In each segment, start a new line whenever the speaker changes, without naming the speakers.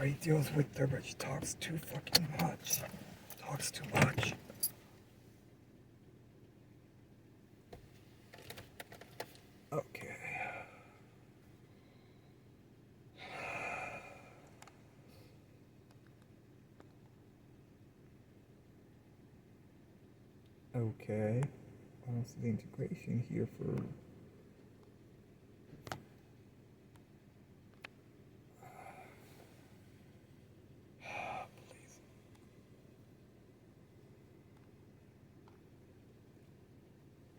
He deals with her, but she talks too fucking much. Talks too much. Okay. Okay. I don't see the integration here for... Please.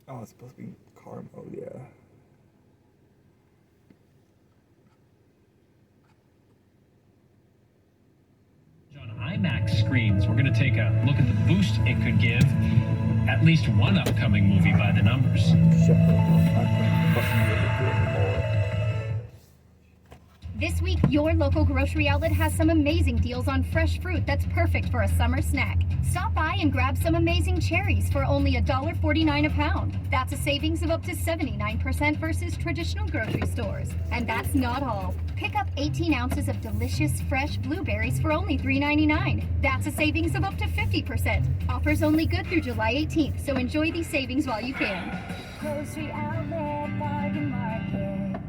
Oh, it's supposed to be car mode, yeah.
On IMAX screens, we're going to take a look at the boost it could give at least one upcoming movie by the numbers.
This week, your local grocery outlet has some amazing deals on fresh fruit that's perfect for a summer snack. Stop by and grab some amazing cherries for only $1.49 a pound. That's a savings of up to 79% versus traditional grocery stores. And that's not all. Pick up 18 ounces of delicious fresh blueberries for only $3.99. That's a savings of up to 50%. Offers only good through July 18th, so enjoy these savings while you can.
Grocery outlet, bargain market.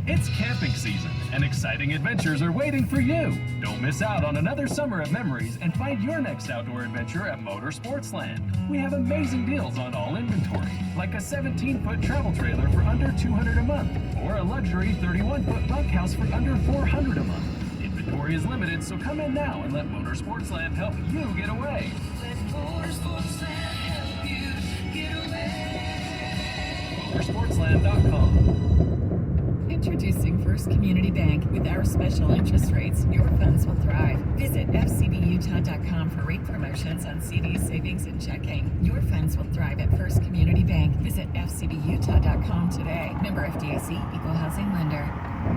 It's camping season, and exciting adventures are waiting for you. Don't miss out on another summer of memories and find your next outdoor adventure at Motorsportsland. We have amazing deals on all inventory, like a 17-foot travel trailer for under $200 a month, or a luxury 31-foot bunkhouse for under $400 a month. Inventory is limited, so come in now and let Motorsportsland help you get away.
Let Motorsportsland help you get away.
Motorsportsland.com.
Introducing First Community Bank. With our special interest rates, your funds will thrive. Visit fcbutah.com for rate promotions on CDs, savings, and checking. Your funds will thrive at First Community Bank. Visit fcbutah.com today. Member FDIC, Equal Housing Lender.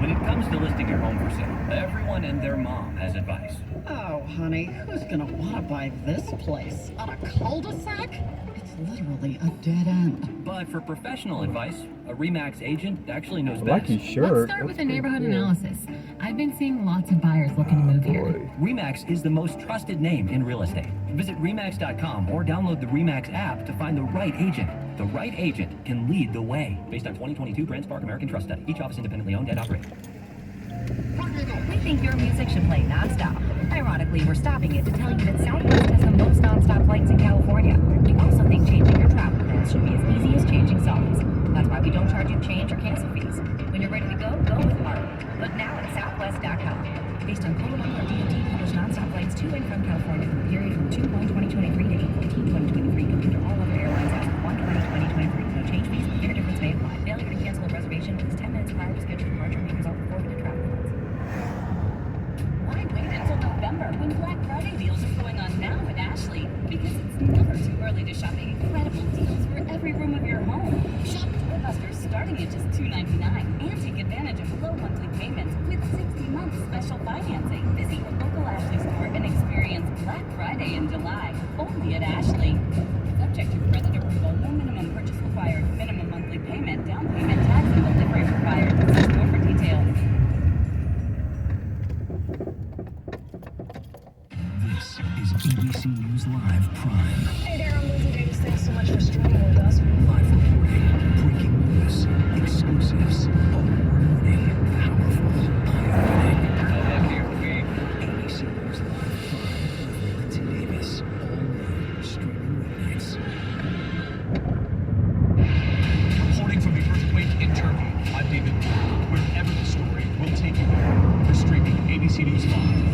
When it comes to listing your home for sale, everyone and their mom has advice.
Oh, honey, who's gonna wanna buy this place? On a cul-de-sac? It's literally a dead end.
But for professional advice, a RE/MAX agent actually knows
I
best.
like his shirt.
Let's start with a neighborhood analysis. I've been seeing lots of buyers looking to move here.
RE/MAX is the most trusted name in real estate. Visit RE/MAX.com or download the RE/MAX app to find the right agent. The right agent can lead the way. Based on 2022 Grand Spark American Trust Study. Each office independently owned and operated.
We think your music should play nonstop. Ironically, we're stopping it to tell you that Southwest has the most nonstop flights in California. We also think changing your travel plans should be as easy as changing songs. That's why we don't charge you change or cancel fees. When you're ready to go, go with Mark. Look now at Southwest.com. Based on Polo or DOT published nonstop flights to and from California for the period from June 1, 2023 to April 14, 2023, compared to all other airlines as of 1/20/2023. No change fees, fare difference may apply. Failure to cancel a reservation is 10 minutes prior to scheduled departure may result in forfeited travel funds.
Why wait until November when Black Friday deals are going on now at Ashley? Because it's never too early to shop incredible deals for every room of your home. Shop doorbusters starting at just $2.99 and take advantage of low monthly payments with 60-month special financing. Visit your local Ashley store and experience Black Friday in July only at Ashley. Subject to credit approval, no minimum purchase required, minimum monthly payment, down payment, tax, and delivery required. See store for details.
This is ABC News Live Prime.
Hey there, I'm Lindsay Davis. Thanks so much for streaming with us.
Live reporting, breaking news, exclusives, award-winning, powerful, eye-opening. ABC News Live Prime with Lindsay Davis. All new, streaming weeknights. Reporting from the earthquake in Turkey, I'm David Moore. Wherever the story will take you, we're streaming ABC News Live.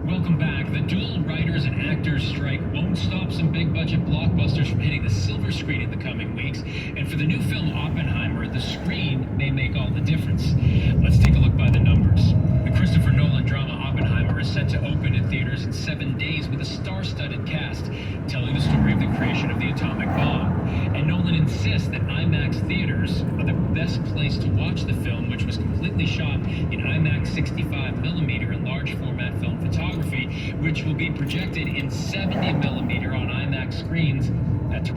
Welcome back. The dual writers and actors strike won't stop some big budget blockbusters from hitting the silver screen in the coming weeks. And for the new film Oppenheimer, the screen may make all the difference. Let's take a look by the numbers. The Christopher Nolan drama Oppenheimer is set to open in theaters in 7 days with a star-studded cast telling the story of the creation of the atomic bomb. And Nolan insists that IMAX theaters are the best place to watch the film, which was completely shot in IMAX 65mm and large format film photography, which will be projected in 70mm on IMAX screens at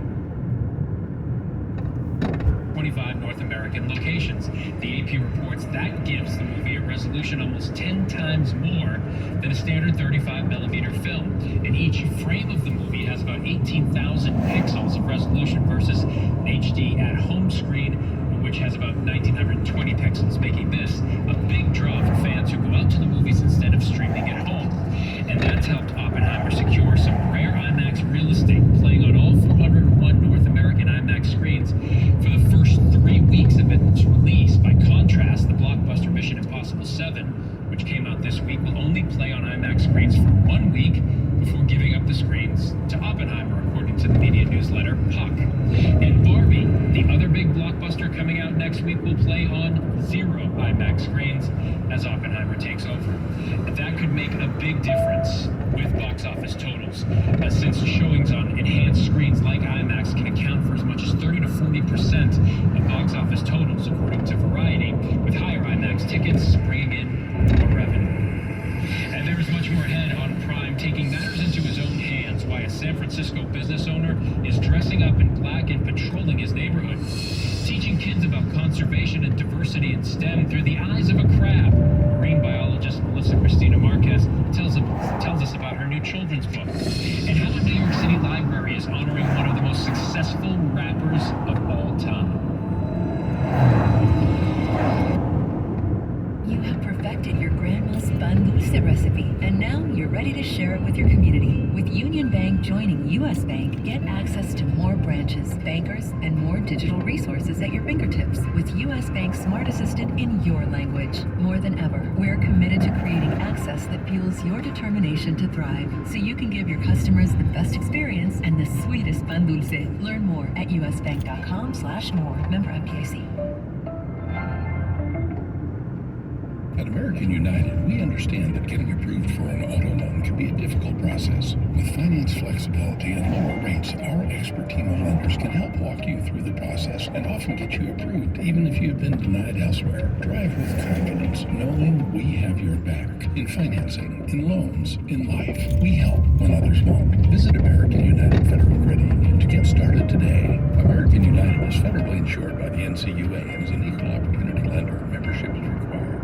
25 North American American locations. The AP reports that gives the movie a resolution almost 10 times more than a standard 35mm film. And each frame of the movie has about 18,000 pixels of resolution versus an HD at-home screen, which has about 1,920 pixels, making this a big draw for fans who go out to the movies instead of streaming at home. And that's helped Oppenheimer secure some rare IMAX real estate, playing on all 401 North American IMAX screens for the first 3 weeks of its release. By contrast, the blockbuster Mission Impossible 7, which came out this week, will only play on IMAX screens for 1 week before giving up the screens to Oppenheimer, according to the media newsletter Puck. And Barbie, the other big blockbuster coming out next week, will play on 0 IMAX screens as Oppenheimer takes over. And that could make a big difference with box office totals, since showings on enhanced screens like IMAX can account for as much as 30 to 40% of box office totals, according to Variety, with higher IMAX tickets bringing in more revenue. And there is much more ahead on Prime, taking matters into his own hands, why a San Francisco business owner is dressing up in black and patrolling his neighborhood, teaching kids about conservation and diversity in STEM through the eyes of a crab. Marine biologist Melissa Christina Marquez tells us about her new children's book, and how a New York City library is honoring one of the most successful rappers of all time.
You have perfected your grandma's pan dulce recipe, and now you're ready to share it with your community. With Union Bank joining U.S. Bank, get access to more branches, bankers, and more digital resources at your fingertips with U.S. Bank Smart Assistant in your language. More than ever, we're committed to creating access that fuels your determination to thrive, so you can give your customers the best experience and the sweetest pan dulce. Learn more at usbank.com/more. Member FDIC.
At American United, we understand that getting approved for an auto loan can be a difficult process. With finance flexibility and lower rates, our expert team of lenders can help walk you through the process and often get you approved, even if you have been denied elsewhere. Drive with confidence, knowing we have your back. In financing, in loans, in life, we help when others won't. Visit American United Federal Credit Union to get started today. American United is federally insured by the NCUA and is an equal opportunity lender. Membership is required.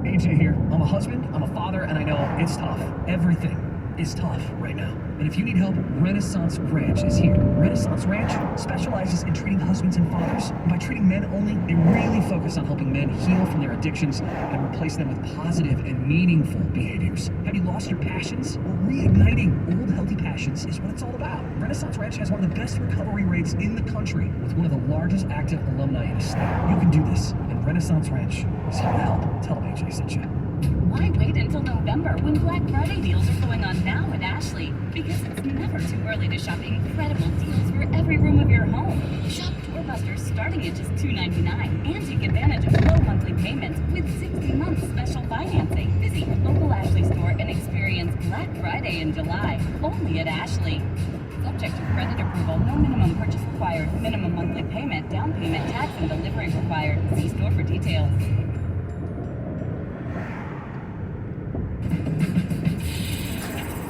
AJ here. I'm a husband, I'm a father, and I know it's tough. Everything is tough right now. And if you need help, Renaissance Ranch is here. Renaissance Ranch specializes in treating husbands and fathers. And by treating men only, they really focus on helping men heal from their addictions and replace them with positive and meaningful behaviors. Have you lost your passions? Well, reigniting old healthy passions is what it's all about. Renaissance Ranch has one of the best recovery rates in the country, with one of the largest active alumni in the state. You can do this, and Renaissance Ranch is here to help. Tell them AJ sent you.
Why wait until November when Black Friday deals are going on now at Ashley? Because it's never too early to shop incredible deals for every room of your home. Shop doorbusters starting at just $2.99 and take advantage of low monthly payments with 60 months special financing. Visit your local Ashley store and experience Black Friday in July, only at Ashley. Subject to credit approval, no minimum purchase required, minimum monthly payment, down payment, tax, and delivery required. See store for details.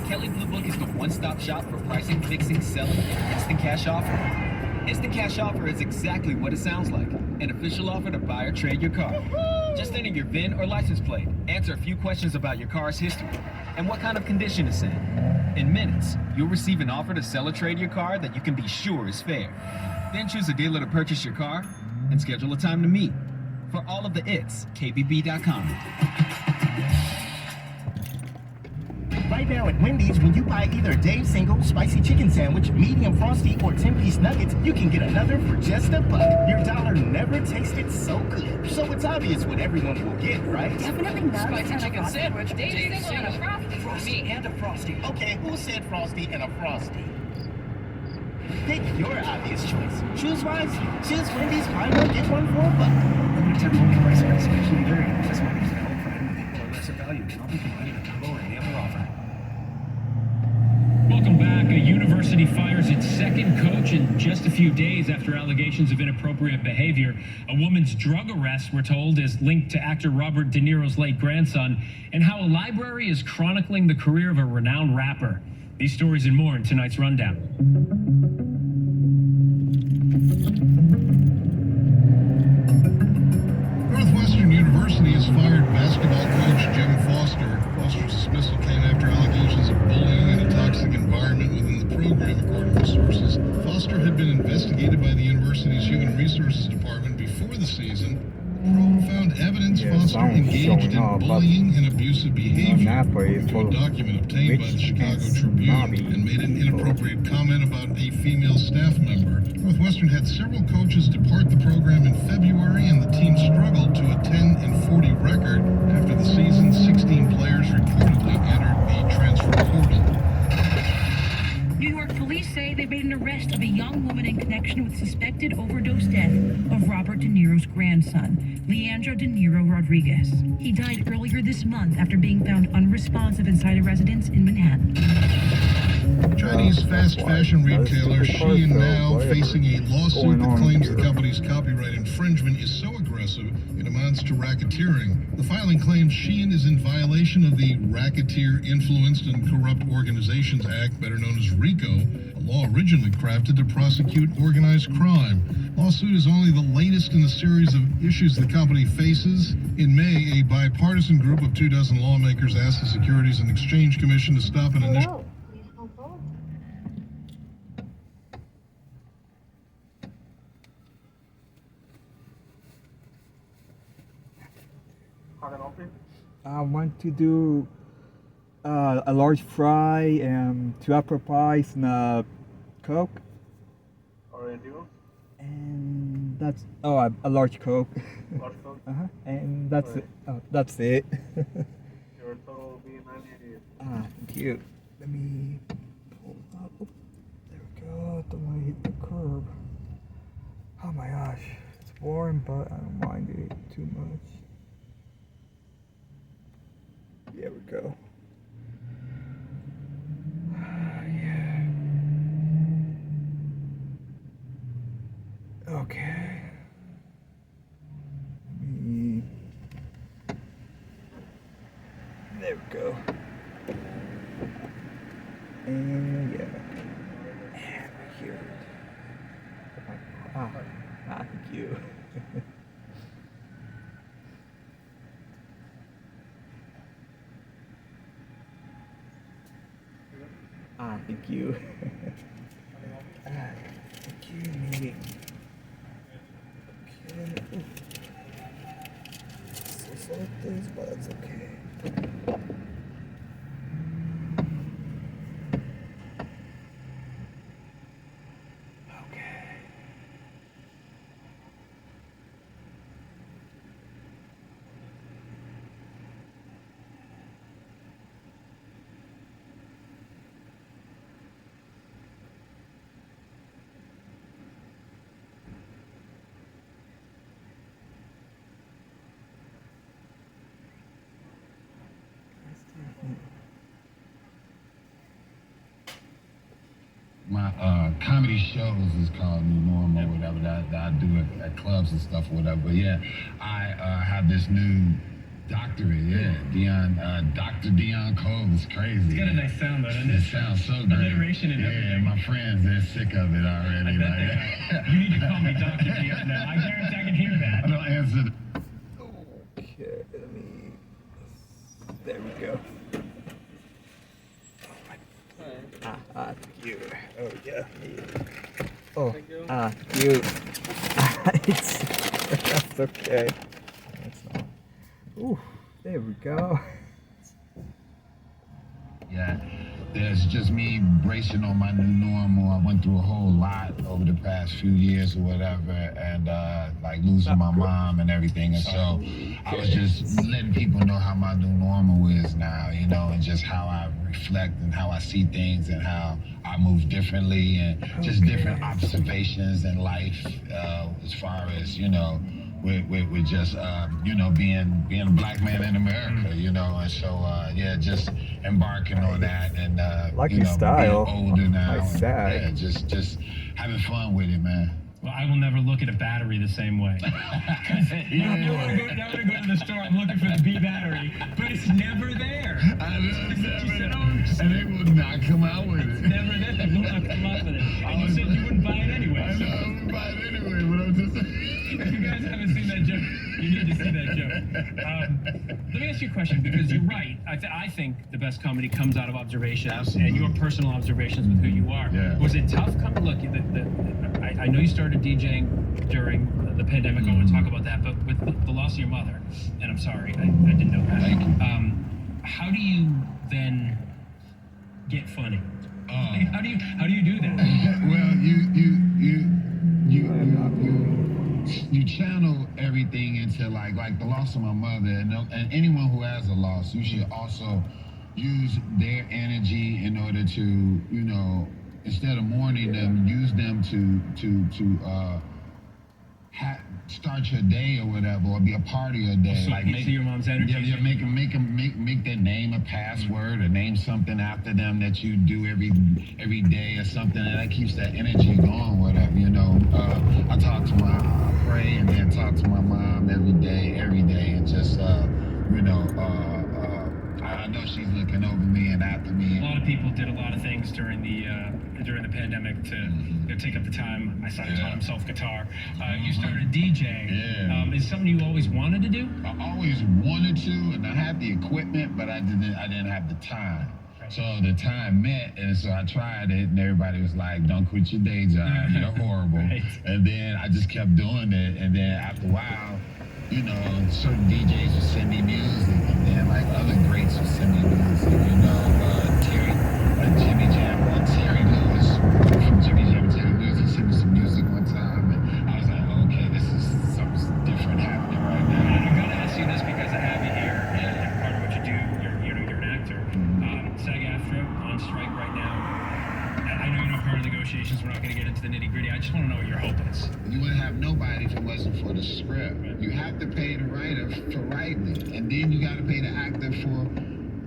Kelly Blue Book is the one-stop shop for pricing, fixing, selling, and instant cash offer. Instant cash offer is exactly what it sounds like. An official offer to buy or trade your car. Just enter your VIN or license plate, answer a few questions about your car's history, and what kind of condition it's in. In minutes, you'll receive an offer to sell or trade your car that you can be sure is fair. Then choose a dealer to purchase your car and schedule a time to meet. For all of the its, KBB.com.
Right now at Wendy's, when you buy either a Dave's Single, Spicy Chicken Sandwich, Medium Frosty, or 10-piece nuggets, you can get another for just $1. Your dollar never tasted so good. So it's obvious what everyone will get, right?
Definitely nuts.
Spicy chicken sandwich,
Dave's Single and a Frosty.
Frosty and a Frosty.
Okay, who said Frosty and a Frosty? Pick your obvious choice. Choose wisely. Choose Wendy's, buy one, get one for $1.
Limited time only pricing is especially varied. This Wendy's now offering people a lesser value. Cannot be combined in a combo or any other offer.
Welcome back. A university fires its second coach in just a few days after allegations of inappropriate behavior. A woman's drug arrest, we're told, is linked to actor Robert De Niro's late grandson, and how a library is chronicling the career of a renowned rapper. These stories and more in tonight's rundown.
University's Human Resources Department before the season, probe found evidence Foster
someone's
engaged
showing
in
up, but
bullying and abusive behavior,
Napa is
according to
full
a
of
document obtained by the
rich
Chicago
and
Tribune,
snobby
and made an
people.
inappropriate comment about a female staff member. Northwestern had several coaches depart the program in February, and the team struggled to a 10-40 record. After the season, 16 players reportedly entered the transfer portal.
New York police say they made an arrest of a young woman in connection with suspected overdose death of Robert De Niro's grandson, Leandro De Niro Rodriguez. He died earlier this month after being found unresponsive inside a residence in Manhattan.
Chinese fast fashion retailer Shein now facing a lawsuit that claims the company's copyright infringement is so aggressive it amounts to racketeering. The filing claims Shein is in violation of the Racketeer Influenced and Corrupt Organizations Act, better known as RICO, a law originally crafted to prosecute organized crime. Lawsuit is only the latest in the series of issues the company faces. In May, a bipartisan group of 24 lawmakers asked the Securities and Exchange Commission to stop an initial...
I want to do a large fry and 2 apple pies and a Coke. And that's a large Coke.
Large Coke?
And that's it. Oh, that's it.
Your total will be $9.88.
Thank you. Let me pull that. Oh, there we go. Don't want to hit the curb. Oh my gosh, it's warm, but I don't mind it too much. There we go. Yeah. Okay. There we go. And yeah. And here. Thank you. Thank you. Thank you, maybe. Okay. So this, but that's okay.
My comedy shows is called New Normal, whatever that I do at clubs and stuff, whatever. But yeah, I have this new doctorate, Dr. Dion Cole is crazy.
It's got a nice sound, though, doesn't it?
It sounds so great.
Alliteration and everything.
Yeah, my friends, they're sick of it already.
I bet they are. You need to call me Dr. Dion now. I guarantee I can hear that.
I don't answer.
Okay, let me. There we go. Thank you. Oh yeah. Oh, you. That's okay. That's not. Ooh, there we go.
Yeah, there's just me bracing on my new normal. I went through a whole lot over the past few years or whatever, and like losing my mom and everything. And so I was just letting people know how my new normal is now, you know, and just how I reflect and how I see things and how I move differently and just different observations in life as far as, you know, with just, you know, being a black man in America, you know, and so, yeah, just embarking on that and,
like
you
your
know,
style.
being older now.
Nice
And,
sad.
yeah, just having fun with it, man.
Well, I will never look at a battery the same way. Because now when I go to the store, I'm looking for the B battery, but it's never there.
I know, it's never there. And they will not come out with it.
It's never there. They will not come out with it. And you said you wouldn't buy it anyway.
I know, I wouldn't buy it anyway, but I'm just...
You guys haven't seen that joke, you need to see that joke. Let me ask you a question, because you're right. I think the best comedy comes out of observation.
Absolutely.
And your personal observations with who you are.
Yeah.
Was it tough coming? Look, I know you started DJing during the pandemic. I want to talk about that, but with the loss of your mother, and I'm sorry, I didn't know that.
Thank you.
How do you then get funny? How do you do that?
Well, you channel everything into like the loss of my mother, and anyone who has a loss, you should also use their energy in order to, you know, instead of mourning them, use them to start your day or whatever, or be a part of your day.
So like maybe your mom's energy.
Yeah, make their name a password, or name something after them that you do every day, or something that keeps that energy going, whatever. You know, I pray and then talk to my mom every day, and just you know, I know she's looking over me and after me.
A lot of people did a lot of things during the pandemic to you know, take up the time. I started taught himself guitar. You started DJing.
Yeah.
Is it something you always wanted to do?
I always wanted to, and I had the equipment, but I didn't have the time. So the time met, and so I tried it, and everybody was like, "Don't quit your day job. You're horrible." Right. And then I just kept doing it, and then after a while, you know, certain DJs would send me music, and then like other greats would send me music. You know, Jimmy Jam, Terry Lewis from Jimmy Jam, Terry Lewis, he sent me some music one time, and I was like, okay, this is something different happening right now.
And I'm gonna ask you this because I have you here, and part of what you do, you're an actor. SAG-AFTRA on strike right now. I know you're not part of the negotiations. We're not going to get into the nitty-gritty. I just want to know what your hope is.
You wouldn't have nobody if it wasn't for the script. You have to pay the writer for writing it, and then you got to pay the actor for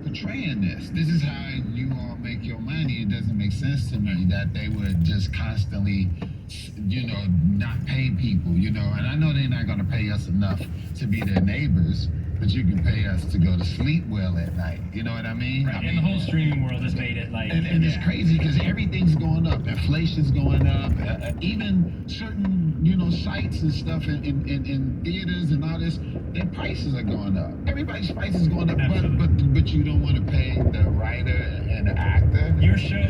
portraying this. This is how you all make your money. It doesn't make sense to me that they would just constantly, you know, not pay people, you know. And I know they're not going to pay us enough to be their neighbors, but you can pay us to go to sleep well at night. You know what I mean?
Right.
I mean,
and the whole streaming world has made it like...
And it's crazy because everything's going up. Inflation's going up. Even certain, you know, sites and stuff in theaters and all this, their prices are going up. Everybody's prices is going up, but you don't want to pay the writer and the actor.
Your show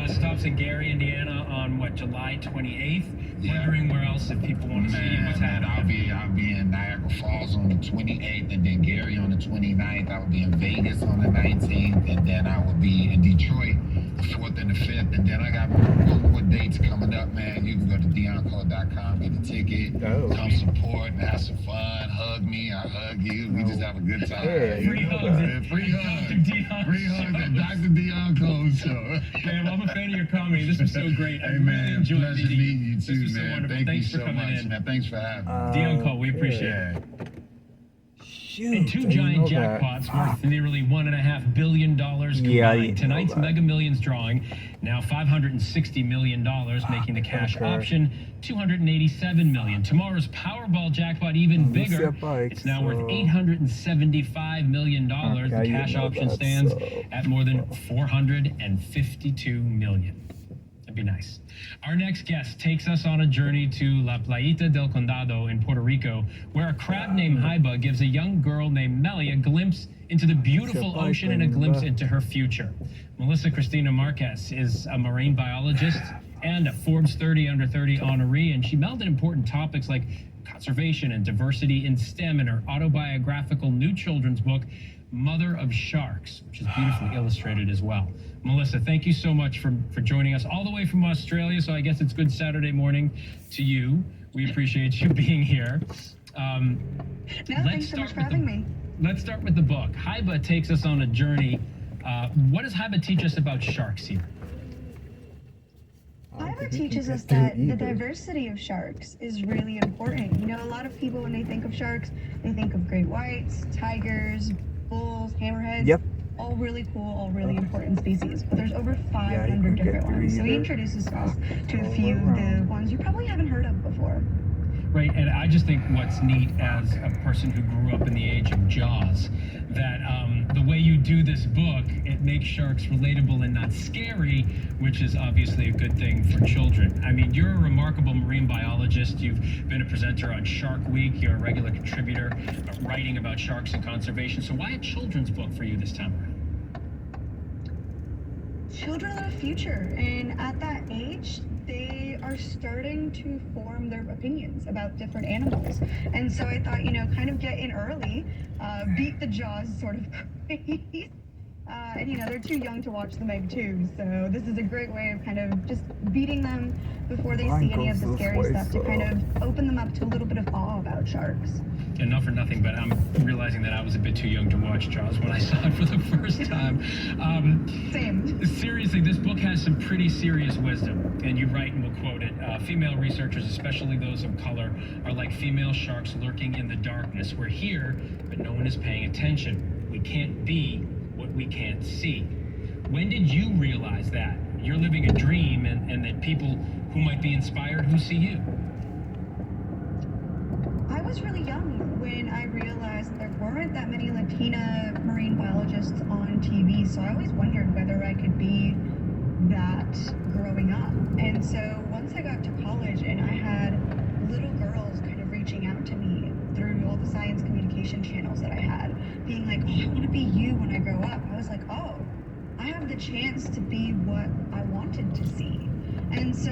stops in Gary, Indiana on, what, July 28th? Yeah. Wondering where else if people want to see what's happening.
I'll be in Niagara Falls on the 28th, and then Gary on the 29th. I will be in Vegas on the 19th, and then I will be in Detroit the 4th and the 5th, and then I got one more dates coming up, man. You can go to DionCole.com, get a ticket, come support, and have some fun, hug me, I hug you, we just have a good time.
Yeah, free hugs.
Free hugs. Free hugs at Dr. Dion Cole Show.
Man, I'm a fan of your comedy. This was so great.
Hey, man,
really enjoyed
pleasure meeting you too,
this was
man.
so wonderful.
Thank
Thanks
you
for
so
coming
much,
in.
man. Thanks for having me.
Dion Cole, we appreciate it. And two giant jackpots worth nearly $1.5 billion combined. Tonight's Mega Millions drawing, now $560 million, making the cash option $287 million. Tomorrow's Powerball jackpot even bigger. It's now worth $875 million. The cash option stands at more than $452 million. That'd be nice. Our next guest takes us on a journey to La Playita del Condado in Puerto Rico, where a crab named Haiba gives a young girl named Melly a glimpse into the beautiful ocean and a glimpse into her future. Melissa Cristina Marquez is a marine biologist and a Forbes 30 Under 30 honoree, and she melded important topics like conservation and diversity in STEM in her autobiographical new children's book, Mother of Sharks, which is beautifully illustrated as well. Melissa, thank you so much for joining us all the way from Australia, so I guess it's good Saturday morning to you. We appreciate you being here.
Thanks so much for having me.
Let's start with the book. Haiba takes us on a journey. What does Haiba teach us about sharks here?
Haiba teaches us that the diversity of sharks is really important. You know, a lot of people, when they think of sharks, they think of great whites, tigers, bulls, hammerheads. Yep. All really cool, all really important species. But there's over 500 different ones. So he introduces us to a few of the ones you probably haven't heard of before.
Right, and I just think what's neat as a person who grew up in the age of Jaws, that the way you do this book, it makes sharks relatable and not scary, which is obviously a good thing for children. I mean, you're a remarkable marine biologist. You've been a presenter on Shark Week. You're a regular contributor writing about sharks and conservation. So why a children's book for you this time around?
Children are the future, and at that age, they are starting to form their opinions about different animals. And so I thought, kind of get in early, beat the Jaws sort of craze. And they're too young to watch the Meg too, so this is a great way of kind of just beating them before they see any of the scary stuff, to kind of open them up to a little bit of awe about sharks.
And not for nothing, but I'm realizing that I was a bit too young to watch Jaws when I saw it for the first time.
Same.
Seriously, this book has some pretty serious wisdom, and you write, and we'll quote it, female researchers, especially those of color, are like female sharks lurking in the darkness. We're here, but no one is paying attention. We can't be what we can't see. When did you realize that? You're living a dream, and that people who might be inspired who see you?
I was really young when I realized there weren't that many Latina marine biologists on TV, so I always wondered whether I could be that growing up. And so once I got to college and I had little girls kind of reaching out to me through all the science communication channels that I had, being like, oh, I want to be you when I grow up. I was like, oh, I have the chance to be what I wanted to see. And so,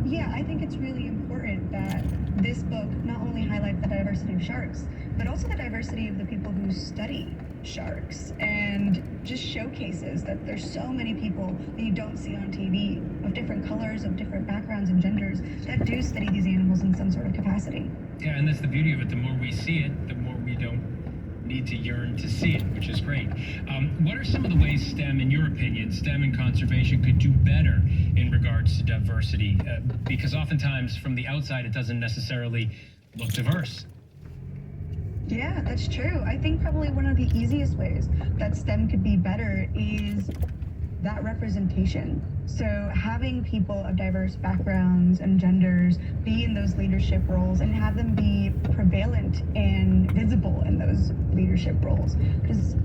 yeah, I think it's really important that this book not only highlights the diversity of sharks, but also the diversity of the people who study sharks, and just showcases that there's so many people that you don't see on TV, of different colors, of different backgrounds and genders, that do study these animals in some sort of capacity.
Yeah, and that's the beauty of it. The more we see it, the more we don't need to yearn to see it, which is great. What are some of the ways STEM, in your opinion, STEM and conservation could do better in regards to diversity? Because oftentimes from the outside, it doesn't necessarily look diverse.
Yeah, that's true. I think probably one of the easiest ways that STEM could be better is that representation. So having people of diverse backgrounds and genders be in those leadership roles, and have them be prevalent and visible in those leadership roles. Because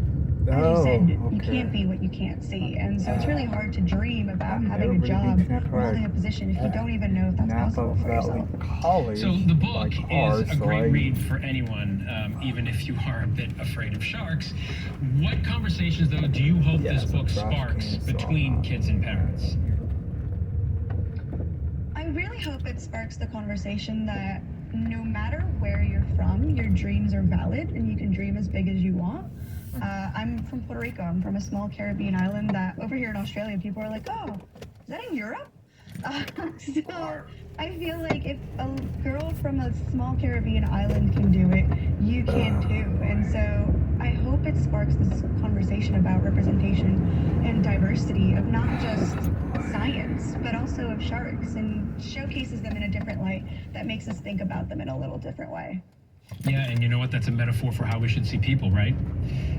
as you said, you can't be what you can't see. And so it's really hard to dream about having a job, holding a position, if you don't even know if that's possible for yourself.
So the book is a great read for anyone, even if you are a bit afraid of sharks. What conversations, though, do you hope this book sparks between kids and parents?
I really hope it sparks the conversation that no matter where you're from, your dreams are valid and you can dream as big as you want. I'm from Puerto Rico. I'm from a small Caribbean island that over here in Australia, people are like, oh, is that in Europe? So I feel like if a girl from a small Caribbean island can do it, you can too. And so I hope it sparks this conversation about representation and diversity of not just science, but also of sharks, and showcases them in a different light that makes us think about them in a little different way.
Yeah, and you know what? That's a metaphor for how we should see people, right?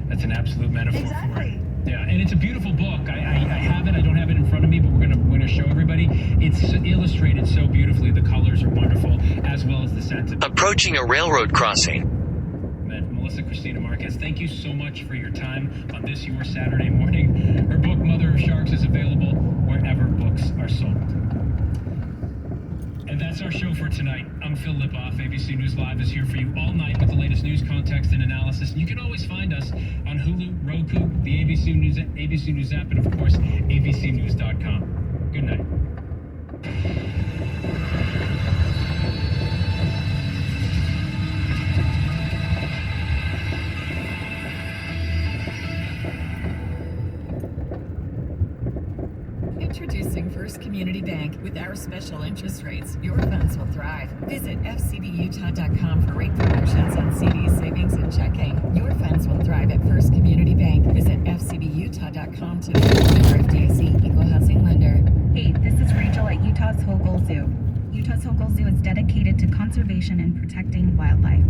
That's an absolute metaphor for it. Yeah, and it's a beautiful book. I have it. I don't have it in front of me, but we're gonna show everybody. It's illustrated so beautifully. The colors are wonderful, as well as the sentiment.
Approaching a railroad crossing.
Melissa Christina Marquez, thank you so much for your time on this, your Saturday morning. Her book, Mother of Sharks, is available wherever books are sold. And that's our show for tonight. I'm Phil Lipoff. ABC News Live is here for you all night with the latest news, context, and analysis. And you can always find us on Hulu, Roku, the ABC News app, and of course, abcnews.com. Good night.
Introducing First Community Bank. With our special interest rates, your funds will thrive. Visit fcbutah.com for rate promotions on CDs, savings, and checking. Your funds will thrive at First Community Bank. Visit fcbutah.com to member FDIC, equal housing lender.
Hey, this is Rachel at Utah's Soscol Zoo. Utah's Soscol Zoo is dedicated to conservation and protecting wildlife.